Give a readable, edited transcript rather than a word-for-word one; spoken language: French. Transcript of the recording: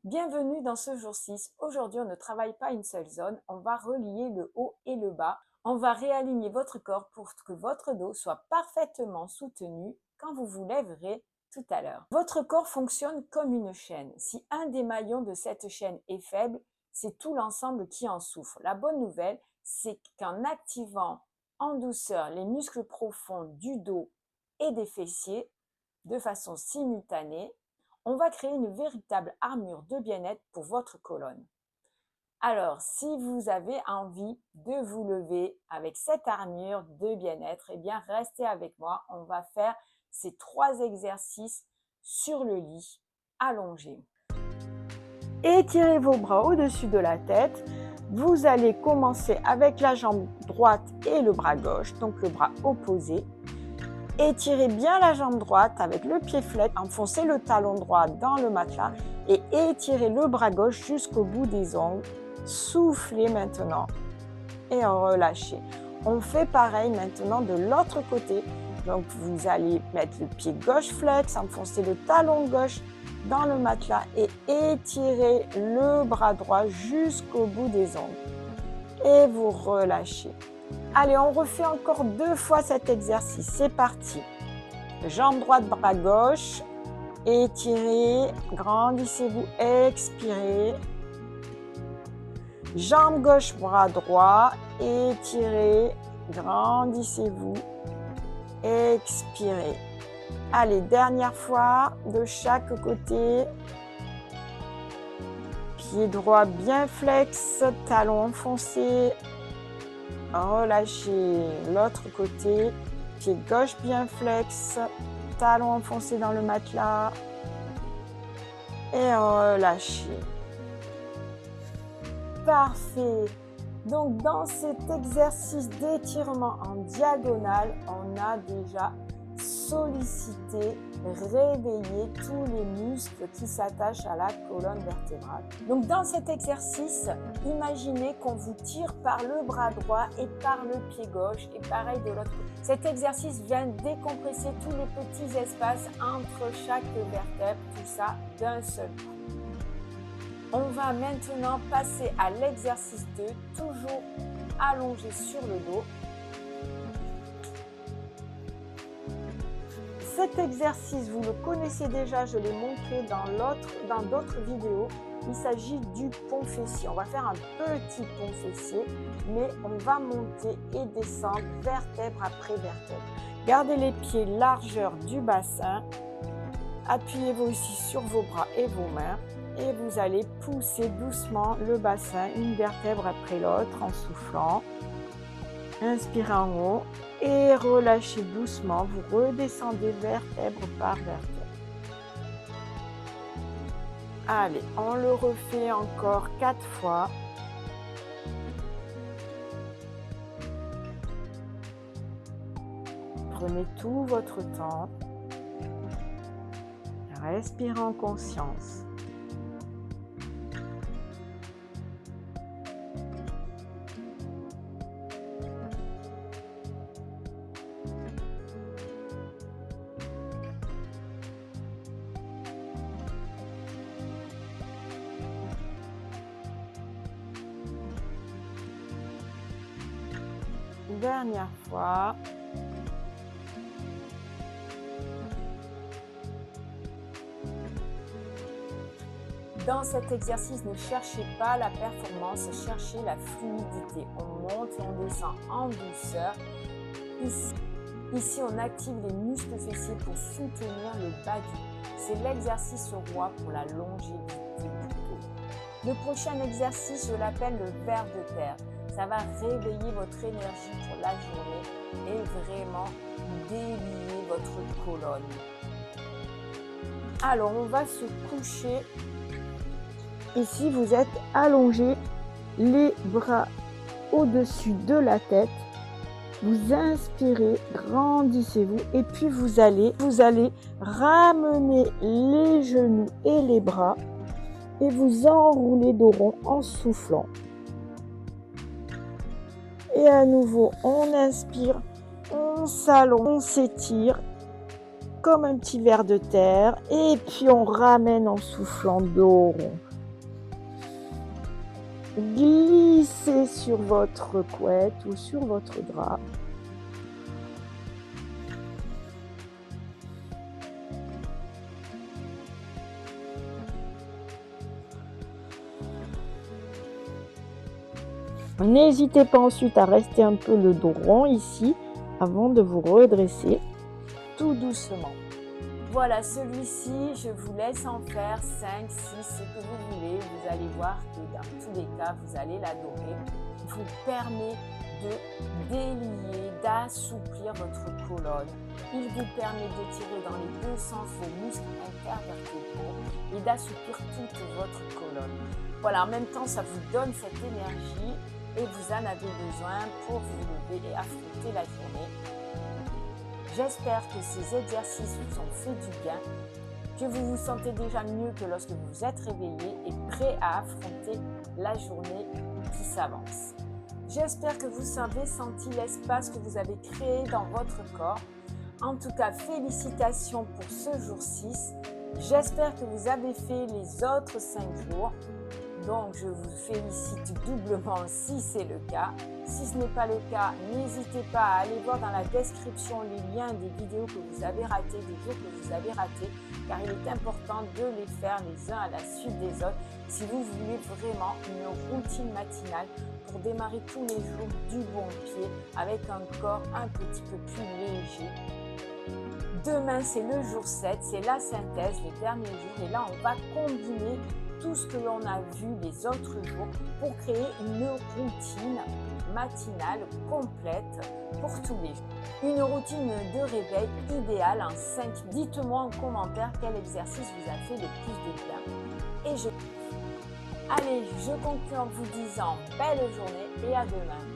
Bienvenue dans ce jour 6. Aujourd'hui, on ne travaille pas une seule zone, on va relier le haut et le bas. On va réaligner votre corps pour que votre dos soit parfaitement soutenu quand vous vous lèverez tout à l'heure. Votre corps fonctionne comme une chaîne. Si un des maillons de cette chaîne est faible, c'est tout l'ensemble qui en souffre. La bonne nouvelle, c'est qu'en activant en douceur les muscles profonds du dos et des fessiers de façon simultanée, on va créer une véritable armure de bien-être pour votre colonne. Alors, si vous avez envie de vous lever avec cette armure de bien-être, eh bien, restez avec moi. On va faire ces 3 exercices sur le lit, allongé. Étirez vos bras au-dessus de la tête. Vous allez commencer avec la jambe droite et le bras gauche, donc le bras opposé. Étirez bien la jambe droite avec le pied flex, enfoncez le talon droit dans le matelas et étirez le bras gauche jusqu'au bout des ongles. Soufflez maintenant et relâchez. On fait pareil maintenant de l'autre côté. Donc vous allez mettre le pied gauche flex, enfoncer le talon gauche dans le matelas et étirer le bras droit jusqu'au bout des ongles. Et vous relâchez. Allez, on refait encore 2 fois cet exercice. C'est parti. Jambe droite, bras gauche. Étirez, grandissez-vous, expirez. Jambe gauche, bras droit. Étirez, grandissez-vous, expirez. Allez, dernière fois de chaque côté. Pied droit bien flex, talon enfoncé. Relâchez l'autre côté, pied gauche bien flex, talon enfoncé dans le matelas et relâchez. Parfait. Donc dans cet exercice d'étirement en diagonale, on a déjà sollicité, réveillé tous les muscles qui s'attachent à la colonne vertébrale. Donc dans cet exercice, imaginez qu'on vous tire par le bras droit et par le pied gauche et pareil de l'autre côté. Cet exercice vient décompresser tous les petits espaces entre chaque vertèbre, tout ça d'un seul coup. On va maintenant passer à l'exercice 2, toujours allongé sur le dos. Cet exercice, vous le connaissez déjà, je l'ai montré dans d'autres vidéos. Il s'agit du pont fessier. On va faire un petit pont fessier, mais on va monter et descendre vertèbre après vertèbre. Gardez les pieds largeur du bassin. Appuyez-vous aussi sur vos bras et vos mains. Et vous allez pousser doucement le bassin, une vertèbre après l'autre en soufflant. Inspirez en haut et relâchez doucement. Vous redescendez vertèbre par vertèbre. Allez, on le refait encore 4 fois. Prenez tout votre temps. Respirez en conscience. Dernière fois. Dans cet exercice, ne cherchez pas la performance, cherchez la fluidité. On monte et on descend en douceur. Ici, on active les muscles fessiers pour soutenir le bas du dos. C'est l'exercice roi pour la longévité du dos. Le prochain exercice, je l'appelle le ver de terre. Ça va réveiller votre énergie pour la journée et vraiment délier votre colonne. Alors, on va se coucher. Ici, vous êtes allongé, les bras au-dessus de la tête. Vous inspirez, grandissez-vous et puis vous allez ramener les genoux et les bras et vous enrouler dos rond en soufflant. Et à nouveau, on inspire, on s'allonge, on s'étire comme un petit ver de terre et puis on ramène en soufflant dos rond. glissez sur votre couette ou sur votre drap. N'hésitez pas ensuite à rester un peu le dos rond ici avant de vous redresser tout doucement. Voilà, celui-ci, je vous laisse en faire 5, 6, ce que vous voulez. Vous allez voir que dans tous les cas, vous allez l'adorer. Il vous permet de délier, d'assouplir votre colonne. Il vous permet d'étirer dans les deux sens vos muscles intervertébraux et d'assouplir toute votre colonne. Voilà, en même temps, ça vous donne cette énergie et vous en avez besoin pour vous lever et affronter la journée. J'espère que ces exercices vous ont fait du bien, que vous vous sentez déjà mieux que lorsque vous vous êtes réveillé et prêt à affronter la journée qui s'avance. J'espère que vous avez senti l'espace que vous avez créé dans votre corps. En tout cas, félicitations pour ce jour 6. J'espère que vous avez fait les autres 5 jours. Donc, je vous félicite doublement si c'est le cas. Si ce n'est pas le cas, n'hésitez pas à aller voir dans la description les liens des vidéos que vous avez ratées, des jours que vous avez ratés, car il est important de les faire les uns à la suite des autres si vous voulez vraiment une routine matinale pour démarrer tous les jours du bon pied avec un corps un petit peu plus léger. Demain, c'est le jour 7, c'est la synthèse, le dernier jour, et là, on va combiner tout ce que l'on a vu les autres jours pour créer une routine matinale complète pour tous les jours. Une routine de réveil idéale en 5 minutes. Dites-moi en commentaire quel exercice vous a fait le plus de bien. Allez, je conclue en vous disant belle journée et à demain.